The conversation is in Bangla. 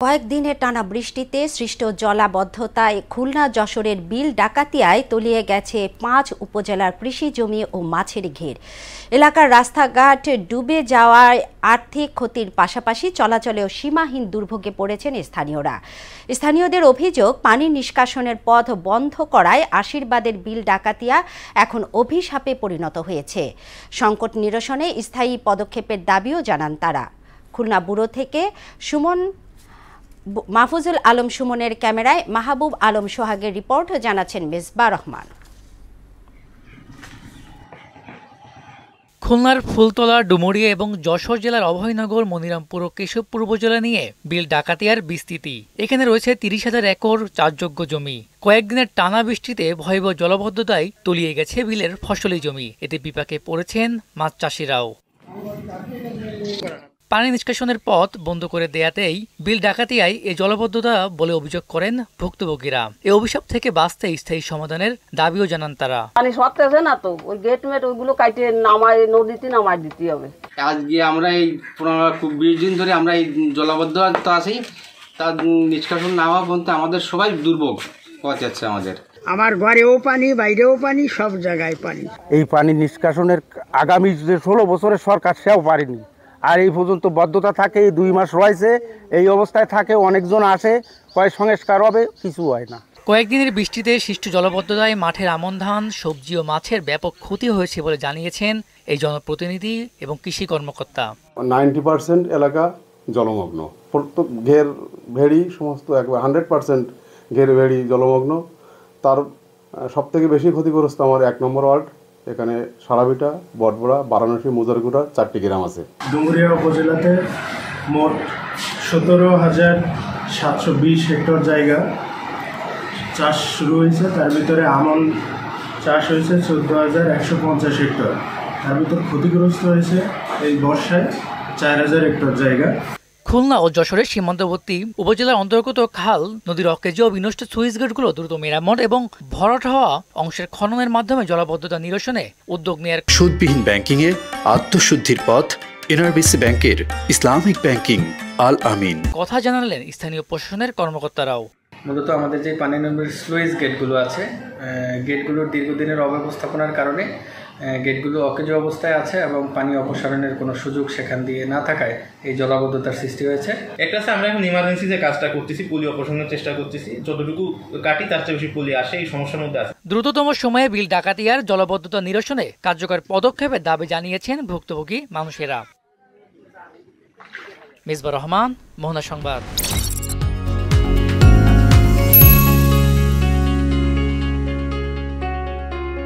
কয়েকদিনের টানা বৃষ্টিতে সৃষ্ট জলাবদ্ধতায় খুলনা যশোরের বিল ডাকাতিয়ায় তলিয়ে গেছে ৫ উপজেলার কৃষি জমি ও মাছের ঘের। এলাকার রাস্তাঘাট ডুবে যাওয়ায় আর্থিক ক্ষতির পাশাপাশি চলাচলেও সীমাহীন দুর্ভোগে পড়েছেন স্থানীয়রা। স্থানীয়দের অভিযোগ, পানি নিষ্কাশনের পথ বন্ধ করায় আশীর্বাদের বিল ডাকাতিয়া এখন অভিশাপে পরিণত হয়েছে। সংকট নিরসনে স্থায়ী পদক্ষেপের দাবিও জানান তারা। খুলনা ব্যুরো থেকে মাহফুজুল আলম সুমনের ক্যামেরায় মাহবুব আলম সোহাগের রিপোর্ট, জানাচ্ছেন মেজবা রহমান। খুলনার ফুলতলা, ডুমুরিয়া এবং যশোর জেলার অভয়নগর, মনিরামপুর ও কেশবপুর উপজেলা নিয়ে বিল ডাকাতিয়ার বিস্তৃতি। এখানে রয়েছে ৩০,০০০ একর চাষযোগ্য জমি। কয়েকদিনের টানা বৃষ্টিতে ভয়াবহ জলাবদ্ধতায় তলিয়ে গেছে বিলের ফসলি জমি। এতে বিপাকে পড়েছেন মাছ চাষিরাও। পানি নিষ্কাশনের পথ বন্ধ করে দেয়াতেই বিল ডাকাতিয়ায় এ জলাবদ্ধতা বলে অভিযোগ করেন ভুক্তভোগীরা। এই অভিশাপ থেকে বাঁচতে স্থায়ী সমাধানের দাবিও জানান তারা। পানি সরতেছে না তো, ওই গেট মেট ওইগুলো কাটে নামায় নদীতে নামায় দিতে হবে। আজকে আমরা এই ২০ দিন ধরে আমরা এই জলাবদ্ধতা আছি, তার নিষ্কাশন না হওয়া পর্যন্ত আমাদের সবাই দুর্ভোগ হওয়া যাচ্ছে। আমার ঘরেও পানি, বাইরেও পানি, সব জায়গায় পানি। এই পানি নিষ্কাশনের আগামী যে ১৬ বছরের সরকার সেও পারেনি, আর এই পর্যন্ত বদ্ধতা থাকে। এই ২ মাস রয়েছে এই অবস্থায় থাকে, অনেকজন আসে, কয় সংস্কার হবে, কিছু হয় না। কয়েকদিনের বৃষ্টিতে সৃষ্ট জলাবদ্ধতায় মাঠের আমন ধান, সবজি ও মাছের ব্যাপক ক্ষতি হয়েছে বলে জানিয়েছেন এই জনপ্রতিনিধি এবং কৃষি কর্মকর্তা। 90% এলাকা জলমগ্ন, প্রত্যেক ঘের ভেড়ি সমস্ত 100% ঘের ভেড়ি জলমগ্ন। তার সবথেকে বেশি ক্ষতিগ্রস্ত আমার ১ নম্বর ওয়ার্ড। এখানে সারাবিটা, বটবড়া, বারাণসী, মুজারগুড়া 4টি গ্রাম আছে। ডুমুরিয়া উপজেলাতে মোট ১৭,৭২০ হেক্টর জায়গা চাষ শুরু হয়েছে। তার ভিতরে আমন চাষ হয়েছে ১৪,১৫০ হেক্টর। তার ভিতর ক্ষতিগ্রস্ত হয়েছে এই বর্ষায় ৪,০০০ হেক্টর জায়গা। খুলনা ও যশোরের সীমান্তবর্তী উপজেলার অন্তর্গত খাল, নদীর অকেজো ও বিনষ্ট সুইচ গেটগুলো দ্রুত মেরামত এবং ভরাট হওয়া অংশের খননের মাধ্যমে জলাবদ্ধতা নিরসনে উদ্যোগ নেয়ার। সুদবিহীন ব্যাংকিং এ আত্মশুদ্ধির পথ এনআরবিসি ব্যাংকের ইসলামিক ব্যাংকিং আল আমিন। কথা জানালেন স্থানীয় প্রশাসনের কর্মকর্তারাও। মূলত আমাদের যে পানি নম্বর স্লুইস গেটগুলো আছে, গেটগুলোর দীর্ঘদিনের অব্যবস্থাপনার কারণে গেটগুলো অকেজো অবস্থায় আছে এবং পানি অপসারণের কোনো সুযোগ সেখান দিয়ে না থাকায় এই জলাবদ্ধতার সৃষ্টি হয়েছে। একটা আছে, আমরা এখন ইমার্জেন্সি যে কাজটা করতেছি, পুলি অপসারণের চেষ্টা করতেছি। যতটুকু কাটি তার চেয়ে বেশি পুলি আসে, এই সমস্যার মধ্যে আছে। দ্রুততম সময়ে বিল ডাকাতিয়ার জলাবদ্ধতা নিরসনে কার্যকর পদক্ষেপের দাবি জানিয়েছেন ভুক্তভোগী মানুষেরা। মেজবা রহমান, মোহনা সংবাদ।